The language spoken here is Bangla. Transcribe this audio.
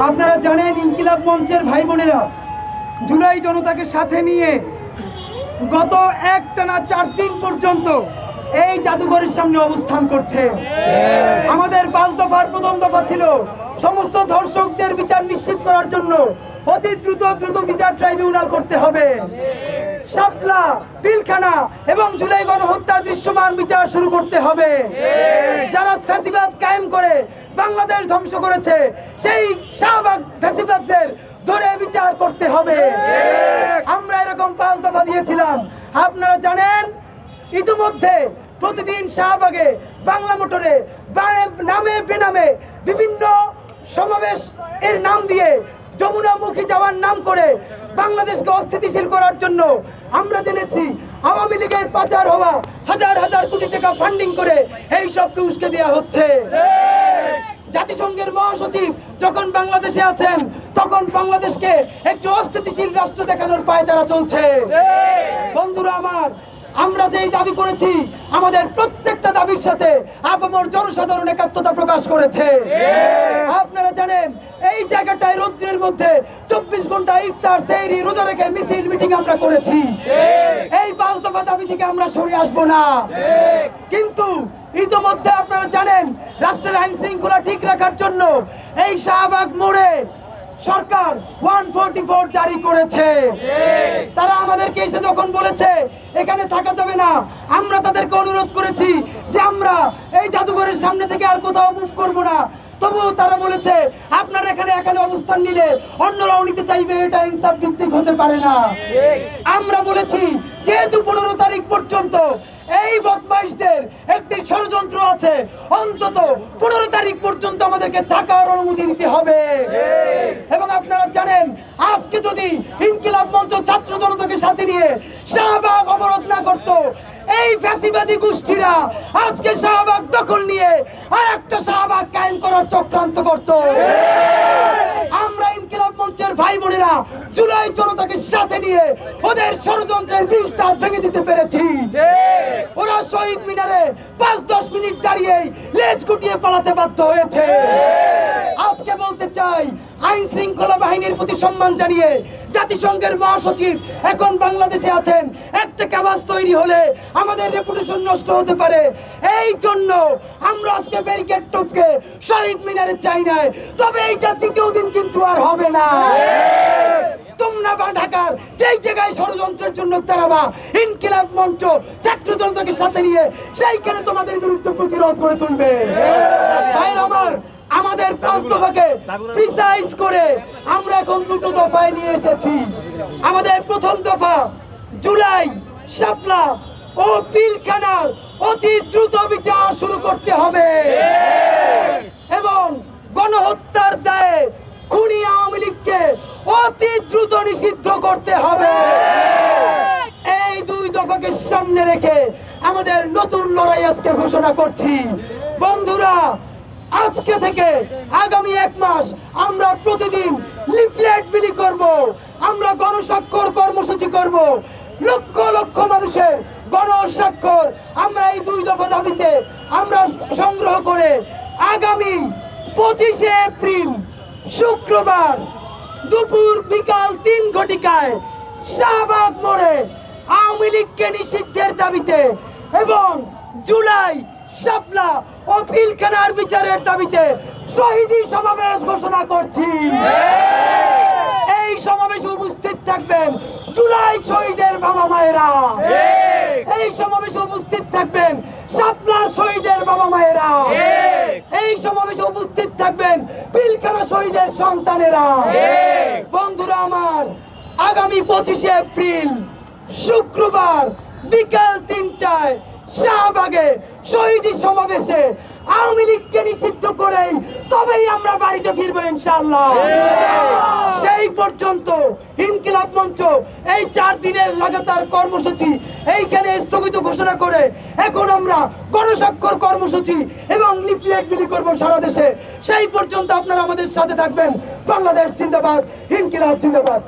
আপনারা জানেন ইনকিলাব মঞ্চের ভাই বোনেরা জুলাই জনতাকে সাথে নিয়ে গত একটানা 4 দিন পর্যন্ত এই জাদুঘরের সামনে অবস্থান করছে। আমাদের 5 দফার প্রথম দফা ছিল সমস্ত ধর্ষকদের বিচার নিশ্চিত করার জন্য অতি দ্রুত বিচার ট্রাইব্যুনাল করতে হবে। শাপলা, পিলখানা এবং জুলাই গণহত্যার দৃশ্যমান বিচার শুরু করতে হবে। যারা ফ্যাসিবাদ কায়েম করে বাংলাদেশ ধ্বংস করেছে সেই শাহবাগ ফ্যাসিবাদদের ধরে বিচার করতে হবে। আমরা এরকম 5 দফা দিয়েছিলাম। আপনারা জানেন ইতিমধ্যে প্রতিদিন শাহবাগে, বাংলা মোটরে, নামে বেনামে বিভিন্ন সমাবেশ এর নাম দিয়ে যমুনামুখী যাওয়ার নাম করে বাংলাদেশকে অস্থিতিশীল করার জন্য আমরা জেনেছি আওয়ামী লীগের পাচার হওয়া হাজার কোটি টাকা ফান্ডিং করে এই সবকে উস্কে দেওয়া হচ্ছে। জাতিসংঘের মহাসচিব যখন বাংলাদেশে আছেন তখন বাংলাদেশকে একটি অস্থিতিশীল রাষ্ট্র দেখানোর পায়তারা চলছে। বন্ধুরা আমার, আমরা যেই দাবি করেছি আমাদের প্রত্যেকটা দাবির সাথে আপামর জনসাধারণ একাত্মতা প্রকাশ করেছে। আপনারা জানেন এই জায়গাটায় রৌদ্রের মধ্যে 24 ঘন্টা ইফতার, সেহরি, রোজা রেখে মিছিল মিটিং আমরা করেছি। এই 5 দফা দাবি থেকে আমরা সরে আসবো না। কিন্তু ইতিমধ্যে আপনারা জানেন রাষ্ট্রের আইন শৃঙ্খলা ঠিক রাখার জন্য এই শাহবাগ মোড়ে সরকার 144 জারি করেছে। তারা আমাদেরকে এসে যখন বলেছে এখানে থাকা যাবে না, আমরা তাদেরকে অনুরোধ করেছি যে আমরা এই জাদুঘরের সামনে থেকে আর কোথাও মুভ করব না। তবুও তারা বলেছে আপনারা এখানে অবস্থান নিলে অন্যরাও নিতে চাইবে, এটা ইনসাফ ভিত্তিক হতে পারে না। আমরা বলেছি যেহেতু 15 তারিখ পর্যন্ত এই বদমাইশদের একটি ষড়যন্ত্র আছে, অন্তত 15 তারিখ পর্যন্ত আমাদেরকে থাকার অনুমতি দিতে হবে। এবং আপনারা জানেন আজকে যদি ইনকিলাব মঞ্চ ছাত্র জনতাকে সাথে নিয়ে শাহবাগ অবরোধ না করতো, এই ফ্যাসিবাদী গোষ্ঠীরা আজকে শাহবাগ দখল নিয়ে আর একটা শাহবাগ কায়েম করার চক্রান্ত করত। আমরা ইনকিলাব মঞ্চের ভাই বোনেরা জুলাই জনতাকে সাথে নিয়ে ওদের ষড়যন্ত্রের বিষ্ঠা ভেঙে দিতে পেরেছি। ওরা শহীদ মিনারে 5-10 মিনিট দাঁড়িয়ে লেজ গুটিয়ে পালাতে বাধ্য হয়েছে। আজকে বলতে চাই আইন শৃঙ্খলা বাহিনীর প্রতি সম্মান জানিয়ে জাতিসংঘের মহাসচিব এখন বাংলাদেশে আছেন। একটা ক্যাম্পাস তৈরি হলে আমাদের রেপুটেশন নষ্ট হতে পারে। এই জন্য আমরা আজকে ব্যারিকেড টপকে শহীদ মিনারে চাই না। তবে এইটা দ্বিতীয় দিন কিন্তু আর হবে না। তোমরা বা ঢাকার যেই জায়গায় ষড়যন্ত্রের জন্য তারাবা ইনকিলাব মঞ্চ ছাত্র জনতাকে সাথে নিয়ে সেইখানে তোমাদের বিরুদ্ধে প্রতিরোধ করে তুলবে। ভাইরা আমার, আমাদের 5 দফাকে প্রিসাইজ করে আমরা এখন 2 দফায় নিয়ে এসেছি। আমাদের প্রথম দফা জুলাই, শাপলা ও পিলখানার অতি দ্রুত বিচার শুরু করতে হবে এবং গণহত্যার দায়ে খুনি আওয়ামী লীগকে অতি দ্রুত নিষিদ্ধ করতে হবে। এই 2 দফাকে সামনে রেখে আমাদের নতুন লড়াই আজকে ঘোষণা করছি। বন্ধুরা, আজকে থেকে আগামী 1 মাস আমরা প্রতিদিন লিফলেট বিলি করব, আমরা গণস্বাক্ষর কর্মসূচি করব। লক্ষ লক্ষ মানুষের গণস্বাক্ষর আমরা এই 2 দফা দাবিতে আমরা সংগ্রহ করে আগামী 25 এপ্রিল শুক্রবার দুপুর বিকাল 3 ঘটিকায় শাহবাগ মোড়ে আওয়ামী লীগকে নিষিদ্ধের দাবিতে এবং জুলাই, শাপলা ও পিলখানার বিচারের দাবিতে শহীদী সমাবেশ ঘোষণা করছি। এই সমাবেশে উপস্থিত থাকবেন জুলাই শহীদের বাবা মায়েরা, এই সমাবেশে উপস্থিত থাকবেন শাপলা শহীদের বাবা মায়েরা, এই সমাবেশে উপস্থিত থাকবেন পিলখানা শহীদের সন্তানেরা। বন্ধুরা আমার, আগামী 25 এপ্রিল শুক্রবার বিকাল 3টায় শাহবাগে শহীদী সমাবেশে আওয়ামী লীগকে নিষিদ্ধ করেই তবেই আমরা বাড়িতে ফিরবো ইনশাআল্লাহ। সেই পর্যন্ত ইনকিলাব মঞ্চ এই 4 দিনের লাগাতার কর্মসূচি এইখানে স্থগিত ঘোষণা করে এখন আমরা গণস্বাক্ষর কর্মসূচি এবং লিফলেট বিলি করবো সারা দেশে। সেই পর্যন্ত আপনারা আমাদের সাথে থাকবেন। বাংলাদেশ জিন্দাবাদ, ইনকিলাব জিন্দাবাদ।